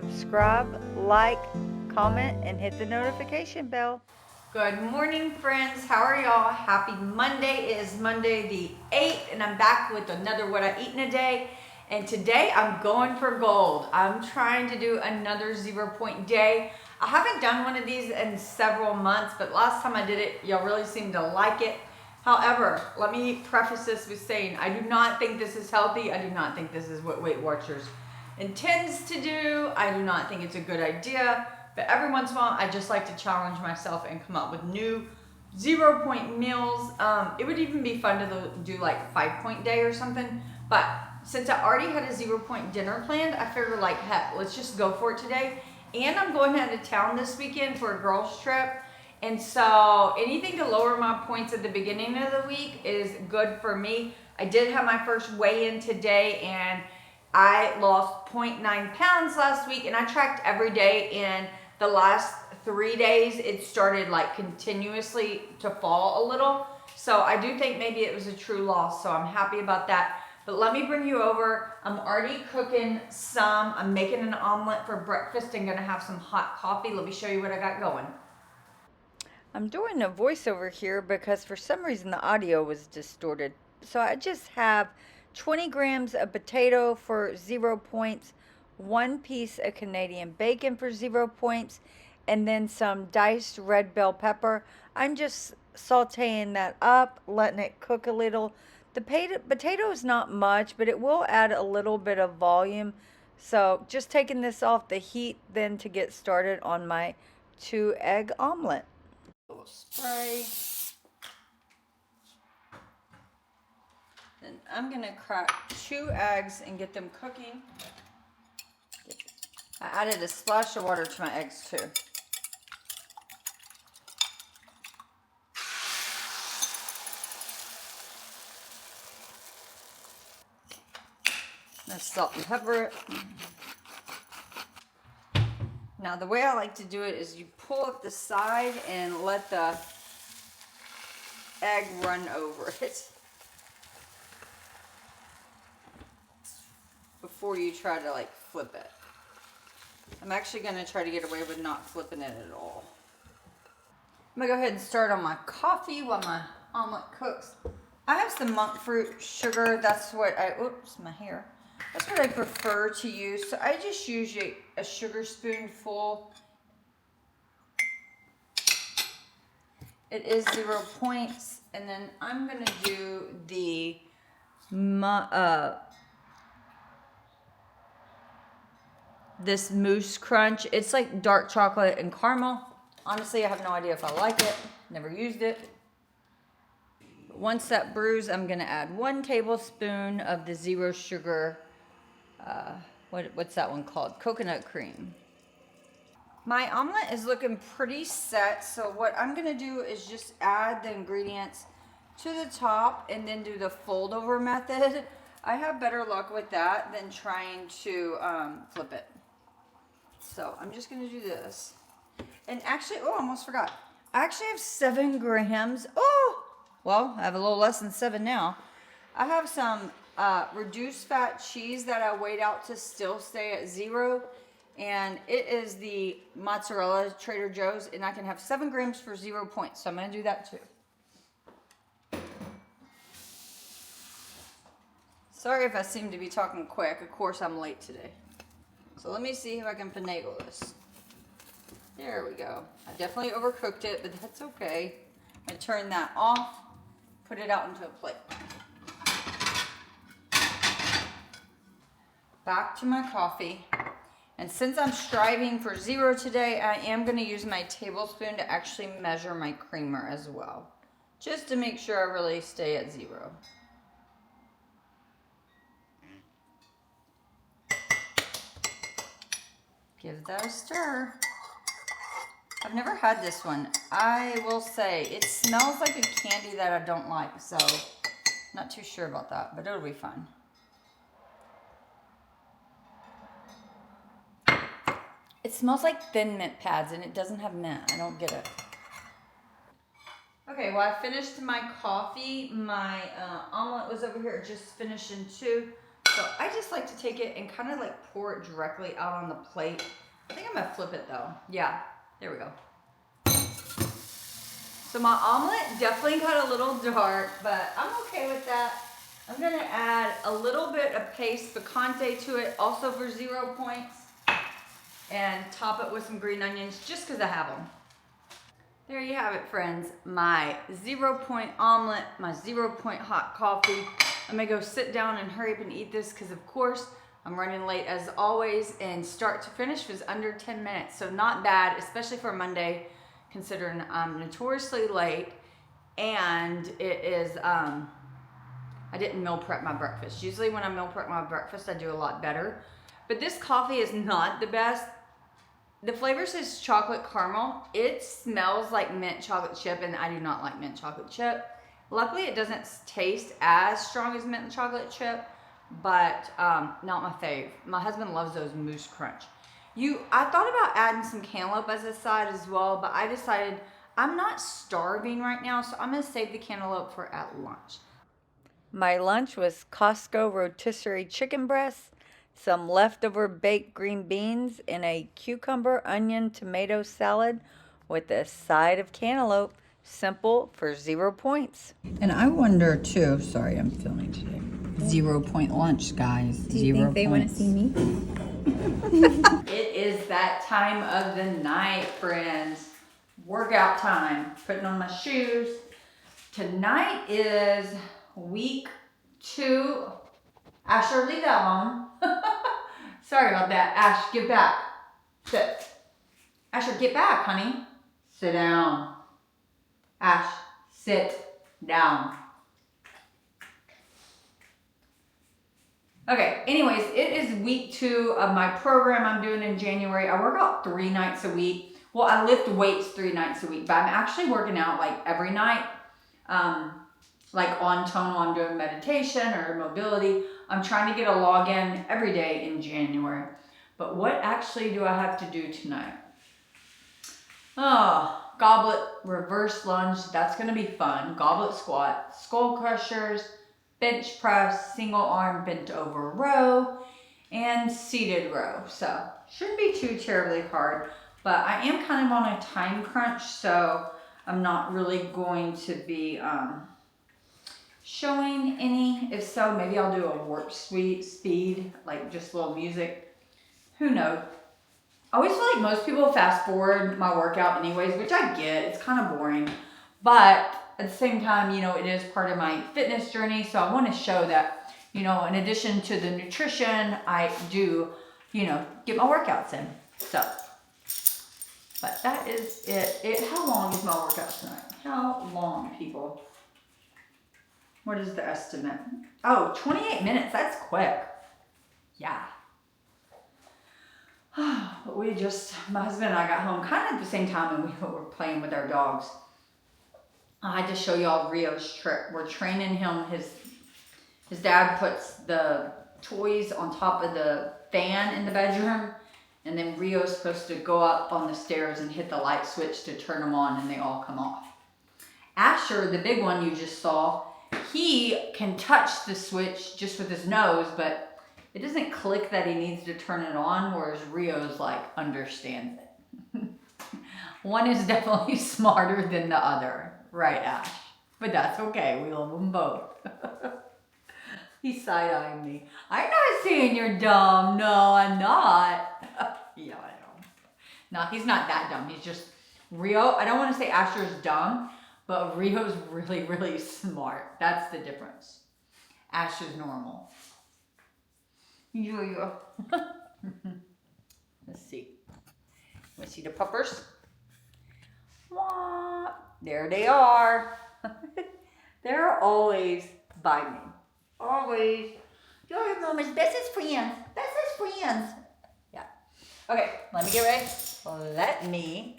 subscribe, like, comment, and hit the notification bell. Good morning, friends. How are y'all? Happy Monday. It is Monday the 8th, and I'm back with another What I Eat in a Day. And today I'm going for gold. I'm trying to do another 0-point day. I haven't done one of these in several months, but last time I did it, y'all really seemed to like it. However, let me preface this with saying I do not think this is healthy. I do not think this is what Weight Watchers intends to do. I do not think it's a good idea. But every once in a while, I just like to challenge myself and come up with new 0-point meals. It would even be fun to do like 5-point day or something. But since I already had a 0-point dinner planned, I figured like, heck, let's just go for it today. And I'm going out of town this weekend for a girls trip. And so anything to lower my points at the beginning of the week is good for me. I did have my first weigh-in today, and I lost 0.9 pounds last week, and I tracked every day. And the last 3 days, it started like continuously to fall a little. So I do think maybe it was a true loss. So I'm happy about that. But let me bring you over. I'm already cooking some. I'm making an omelet for breakfast and gonna have some hot coffee. Let me show you what I got going. I'm doing a voiceover here because for some reason the audio was distorted. So I just have 20 grams of potato for 0 points, 1 piece of Canadian bacon for 0 points, and then some diced red bell pepper. I'm just sauteing that up, letting it cook a little. The potato is not much, but it will add a little bit of volume. So just taking this off the heat then to get started on my 2-egg omelet. A little spray. Then I'm gonna crack 2 eggs and get them cooking. I added a splash of water to my eggs too. Let's salt and pepper it. Now the way I like to do it is you pull up the side and let the egg run over it before you try to like flip it. I'm actually going to try to get away with not flipping it at all. I'm going to go ahead and start on my coffee while my omelet cooks. I have some monk fruit sugar. That's what oops, my hair. That's what I prefer to use. So I just use a sugar spoonful. It is 0 points. And then I'm going to do the this mousse crunch. It's like dark chocolate and caramel. Honestly, I have no idea if I like it. Never used it. Once that brews, I'm gonna add 1 tablespoon of the 0 sugar, what's that one called? Coconut cream. My omelet is looking pretty set, so what I'm gonna do is just add the ingredients to the top and then do the fold over method. I have better luck with that than trying to flip it. So I'm just gonna do this. And actually, I almost forgot. I actually have 7 grams. Oh, well, I have a little less than 7 now. I have some reduced fat cheese that I weighed out to still stay at 0. And it is the mozzarella Trader Joe's, and I can have 7 grams for 0 points. So I'm gonna do that too. Sorry if I seem to be talking quick. Of course, I'm late today. So let me see if I can finagle this. There we go. I definitely overcooked it, but that's okay. I'm gonna turn that off, put it out into a plate. Back to my coffee. And since I'm striving for 0 today, I am gonna use my tablespoon to actually measure my creamer as well, just to make sure I really stay at 0. Give that a stir. I've never had this one. I will say it smells like a candy that I don't like, so not too sure about that, but it'll be fun. It smells like Thin Mint pads, and it doesn't have mint. I don't get it. Okay, well, I finished my coffee. My omelet was over here, just finishing too. So I just like to take it and kind of like pour it directly out on the plate. I think I'm gonna flip it though. Yeah, there we go. So my omelet definitely got a little dark, but I'm okay with that. I'm gonna add a little bit of paste picante to it, also for 0 points, and top it with some green onions just because I have them. There you have it, friends. My 0 point omelet, my 0 point hot coffee. I'm gonna go sit down and hurry up and eat this because of course I'm running late as always, and start to finish was under 10 minutes. So not bad, especially for Monday, considering I'm notoriously late and it is, I didn't meal prep my breakfast. Usually when I meal prep my breakfast, I do a lot better. But this coffee is not the best. The flavor says chocolate caramel. It smells like mint chocolate chip, and I do not like mint chocolate chip. Luckily, it doesn't taste as strong as mint chocolate chip, but not my fave. My husband loves those Moose Crunch. I thought about adding some cantaloupe as a side as well, but I decided I'm not starving right now, so I'm gonna save the cantaloupe for at lunch. My lunch was Costco rotisserie chicken breasts, some leftover baked green beans, and a cucumber, onion, tomato salad with a side of cantaloupe. Simple for 0 points. And I wonder too, sorry, I'm filming today. 0 point lunch, guys. Do you think they want to see me? It is that time of the night, friends. Workout time. Putting on my shoes. Tonight is week 2. Asher, leave that alone. Sorry about that. Ash, get back. Sit. Asher, get back, honey. Sit down. Ash, sit down. Okay, anyways, it is week 2 of my program I'm doing in January. I work out 3 nights a week. Well, I lift weights 3 nights a week, but I'm actually working out like every night. Like on tonal, I'm doing meditation or mobility. I'm trying to get a login every day in January. But what actually do I have to do tonight? Oh, goblet reverse lunge. That's going to be fun. Goblet squat, skull crushers, bench press, single arm bent over row, and seated row. So shouldn't be too terribly hard, but I am kind of on a time crunch, so I'm not really going to be showing any. If so, maybe I'll do a warp speed, like just a little music. Who knows? I always feel like most people fast forward my workout anyways, which I get. It's kind of boring. But at the same time, you know, it is part of my fitness journey. So I want to show that, you know, in addition to the nutrition, I do, you know, get my workouts in. So, but that is it. How long is my workout tonight? How long, people? What is the estimate? Oh, 28 minutes. That's quick. Yeah. My husband and I got home kind of at the same time, and we were playing with our dogs. I had to show y'all Rio's trick. We're training him. His dad puts the toys on top of the fan in the bedroom, and then Rio's supposed to go up on the stairs and hit the light switch to turn them on, and they all come off. Asher, the big one you just saw, he can touch the switch just with his nose, but it doesn't click that he needs to turn it on, whereas Rio's like understands it. One is definitely smarter than the other. Right, Ash? But that's okay. We love them both. He's side-eyeing me. I'm not saying you're dumb. No, I'm not. Yeah, I know. No, he's not that dumb. He's just Rio. I don't want to say Asher's dumb, but Rio's really, really smart. That's the difference. Asher's normal. Yeah. Let's see. Let's see the puppers. Wah. There they are. They're always by me. Always. You're mama's bestest friends. Bestest friends. Yeah. Okay, let me get ready. Let me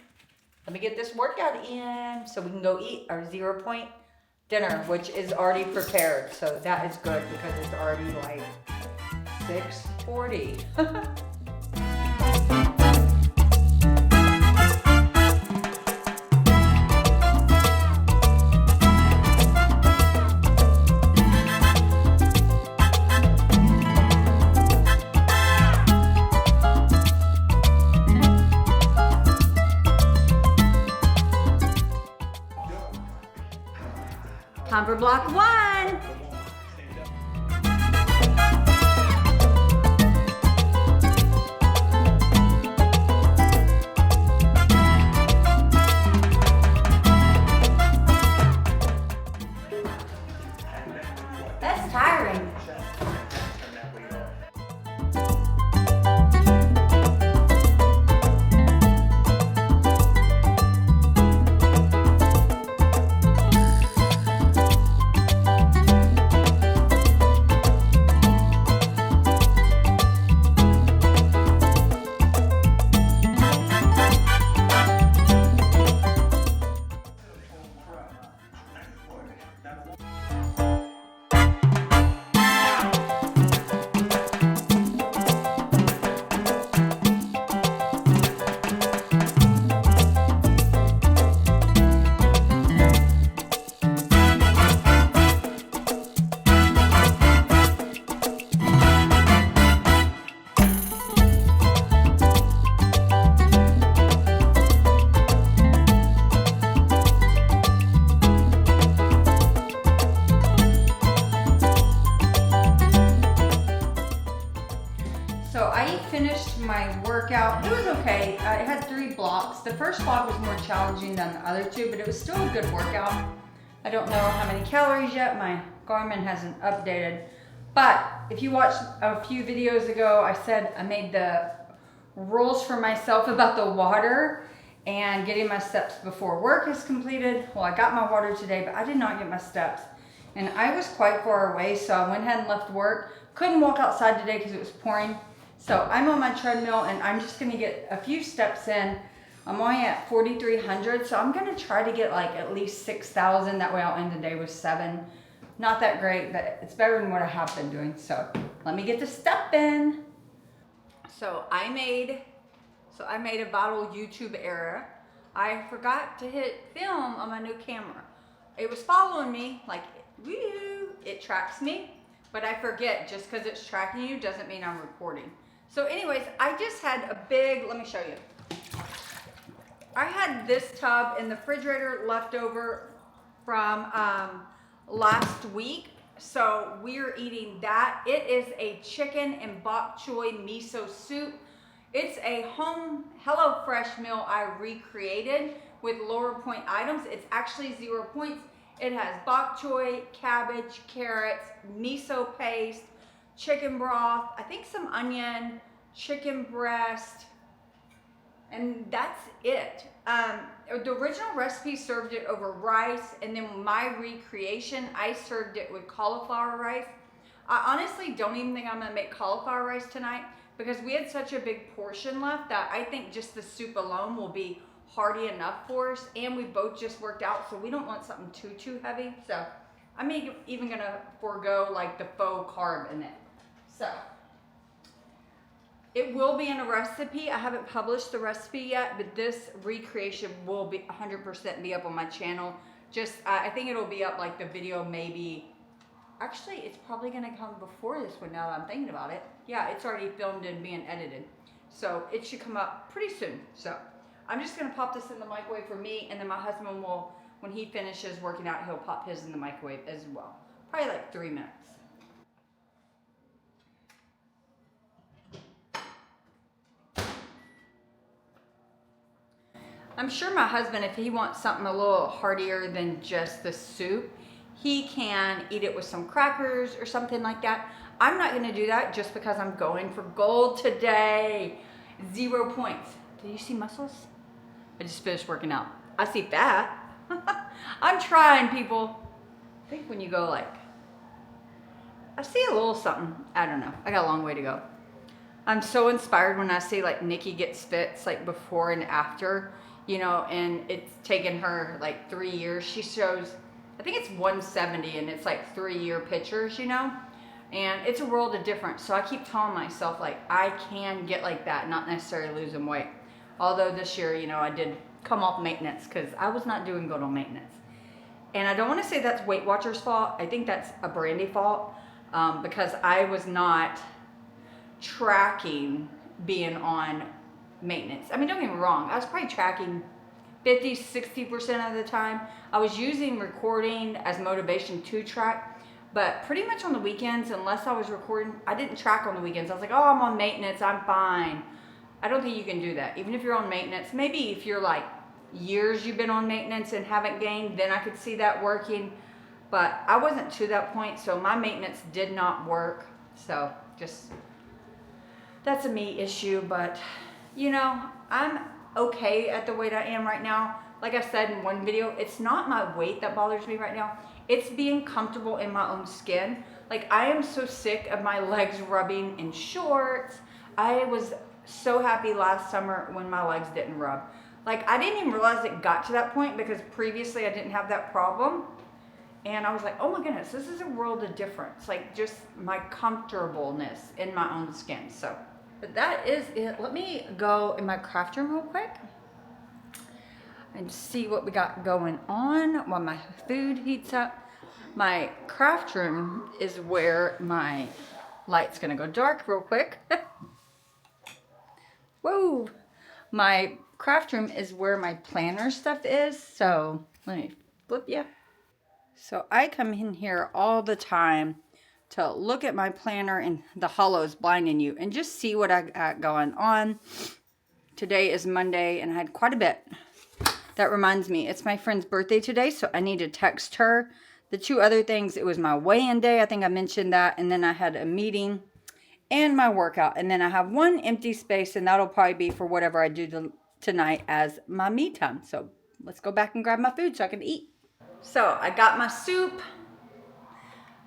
get this workout in so we can go eat our 0 point dinner, which is already prepared. So that is good because it's already like 6:40. Time for block 1. That's tiring. So I finished my workout. It was okay. It had 3 blocks. The first block was more challenging than the other 2, but it was still a good workout. I don't know how many calories yet. My Garmin hasn't updated. But if you watched a few videos ago, I said I made the rules for myself about the water and getting my steps before work is completed. Well, I got my water today, but I did not get my steps. And I was quite far away, so I went ahead and left work. Couldn't walk outside today because it was pouring. So I'm on my treadmill and I'm just gonna get a few steps in. I'm only at 4,300, so I'm gonna try to get like at least 6,000. That way I'll end the day with 7. Not that great, but it's better than what I have been doing. So let me get the step in. So I made a viral YouTube error. I forgot to hit film on my new camera. It was following me, like, woo, it tracks me, but I forget just because it's tracking you doesn't mean I'm recording. So anyways, I just had a big, let me show you. I had this tub in the refrigerator left over from last week. So we're eating that. It is a chicken and bok choy miso soup. It's a home HelloFresh meal I recreated with lower point items. It's actually 0 points. It has bok choy, cabbage, carrots, miso paste, chicken broth, I think some onion, chicken breast, and that's it. The original recipe served it over rice, and then my recreation, I served it with cauliflower rice. I honestly don't even think I'm gonna make cauliflower rice tonight because we had such a big portion left that I think just the soup alone will be hearty enough for us, and we both just worked out, so we don't want something too heavy. So I'm even gonna forego like the faux carb in it. So it will be in a recipe. I haven't published the recipe yet, but this recreation will be 100% be up on my channel. Just I think it'll be up like the video maybe. Actually, it's probably gonna come before this one now that I'm thinking about it. Yeah, it's already filmed and being edited, so it should come up pretty soon. So I'm just gonna pop this in the microwave for me, and then my husband will, when he finishes working out, he'll pop his in the microwave as well. Probably like 3 minutes. I'm sure my husband, if he wants something a little heartier than just the soup, he can eat it with some crackers or something like that. I'm not gonna do that just because I'm going for gold today. 0 points. Do you see muscles? I just finished working out. I see fat. I'm trying, people. I think when you go like, I see a little something. I don't know. I got a long way to go. I'm so inspired when I see like Nikki gets fits like before and after, you know, and it's taken her like 3 years. She shows, I think it's 170 and it's like 3-year pictures, you know, and it's a world of difference. So I keep telling myself like I can get like that, not necessarily losing weight. Although this year, you know, I did come off maintenance because I was not doing good on maintenance. And I don't want to say that's Weight Watchers' fault. I think that's a Brandi fault because I was not tracking being on maintenance. I mean, don't get me wrong. I was probably tracking 50, 60% of the time. I was using recording as motivation to track, but pretty much on the weekends, unless I was recording, I didn't track on the weekends. I was like, oh, I'm on maintenance, I'm fine. I don't think you can do that. Even if you're on maintenance, maybe if you're like years you've been on maintenance and haven't gained, then I could see that working. But I wasn't to that point, so my maintenance did not work. So just, that's a me issue, but you know, I'm okay at the weight I am right now. Like I said in one video, it's not my weight that bothers me right now. It's being comfortable in my own skin. Like, I am so sick of my legs rubbing in shorts. I was so happy last summer when my legs didn't rub. Like, I didn't even realize it got to that point because previously I didn't have that problem. And I was like, oh my goodness, this is a world of difference. Like, just my comfortableness in my own skin. So, but that is it. Let me go in my craft room real quick and see what we got going on while my food heats up. My craft room is where my light's gonna go dark real quick. Whoa! My craft room is where my planner stuff is. So let me flip you. So I come in here all the time to look at my planner, and the hollow is blinding you, and just see what I got going on. Today is Monday and I had quite a bit. That reminds me, it's my friend's birthday today, so I need to text her. The two other things, it was my weigh-in day, I think I mentioned that, and then I had a meeting and my workout, and then I have one empty space, and that'll probably be for whatever I do tonight as my me time. So let's go back and grab my food so I can eat. So I got my soup,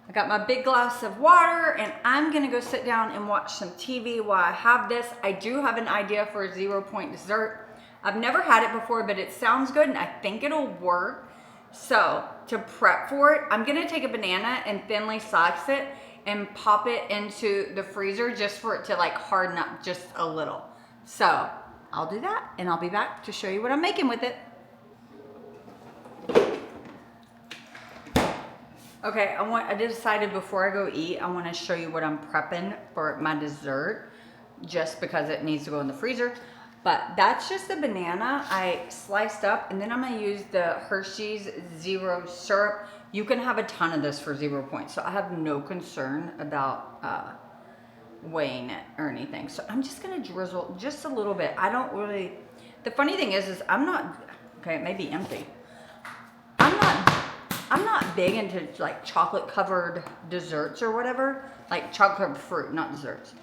I got my big glass of water, and I'm gonna go sit down and watch some TV while I have this. I do have an idea for a 0-point dessert. I've never had it before, but it sounds good and I think it'll work. So to prep for it, I'm gonna take a banana and thinly slice it and pop it into the freezer just for it to like harden up just a little. So I'll do that and I'll be back to show you what I'm making with it. Okay, I decided before I go eat, I want to show you what I'm prepping for my dessert, just because it needs to go in the freezer. But that's just a banana I sliced up, and then I'm going to use the Hershey's Zero syrup. You can have a ton of this for 0 points, so I have no concern about weighing it or anything. So I'm just going to drizzle just a little bit. I don't really, the funny thing is I'm not, okay, it may be empty. I'm not big into like chocolate covered desserts or whatever, like chocolate covered fruit, not desserts.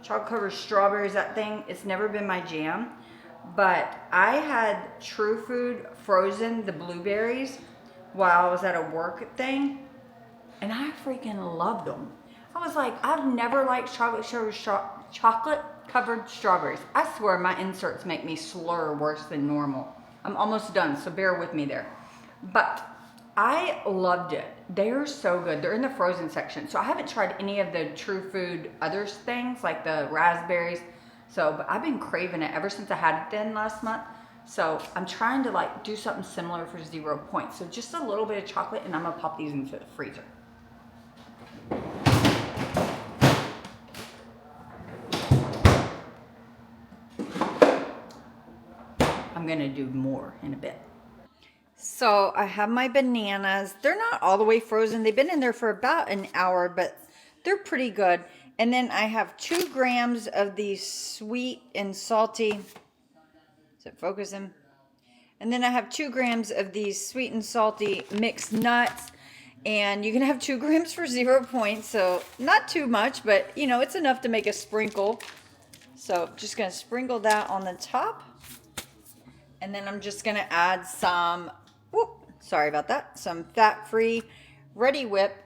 Chocolate covered strawberries, that thing, it's never been my jam. But I had True Food frozen, the blueberries, while I was at a work thing, and I freaking loved them. I was like, I've never liked chocolate covered strawberries. I swear my inserts make me slur worse than normal. I'm almost done, so bear with me there. But I loved it. They are so good. They're in the frozen section. So I haven't tried any of the True Food other things, like the raspberries. So, but I've been craving it ever since I had it then last month. So I'm trying to like do something similar for 0 points. So just a little bit of chocolate, and I'm gonna pop these into the freezer. I'm gonna do more in a bit. So I have my bananas. They're not all the way frozen. They've been in there for about an hour, but they're pretty good. And then I have 2 grams of these sweet and salty. Is it focusing? And then I have 2 grams of these sweet and salty mixed nuts. And you can have 2 grams for 0 points. So not too much, but you know, it's enough to make a sprinkle. So just gonna sprinkle that on the top. And then I'm just gonna add some, sorry about that, some fat-free Ready Whip.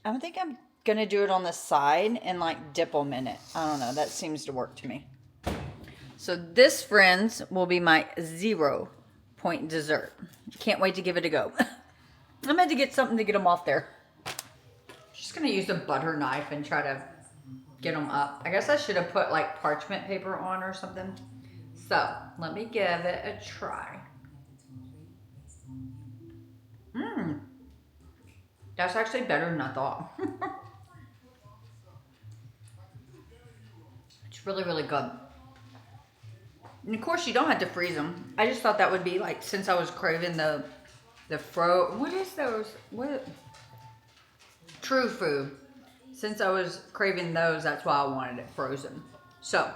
I think I'm gonna do it on the side and like dip them in it. I don't know, that seems to work to me. So this, friends, will be my 0 point dessert. Can't wait to give it a go. I'm going to get something to get them off there. Just gonna use a butter knife and try to get them up. I guess I should have put like parchment paper on or something. So let me give it a try. That's actually better than I thought. It's really, really good. And of course, you don't have to freeze them. I just thought that would be like, since I was craving the what is those? What? True food. Since I was craving those, that's why I wanted it frozen. So.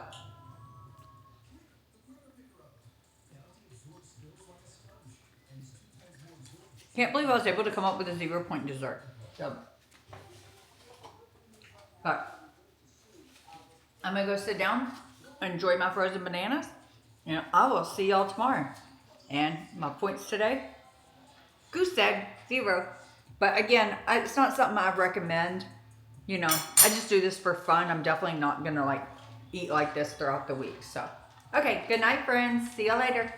Can't believe I was able to come up with a 0-point dessert. So. Alright. I'm going to go sit down, enjoy my frozen bananas, and I will see y'all tomorrow. And my points today, goose egg, 0. But again, it's not something I recommend. You know, I just do this for fun. I'm definitely not going to like eat like this throughout the week. So, okay, good night, friends. See y'all later.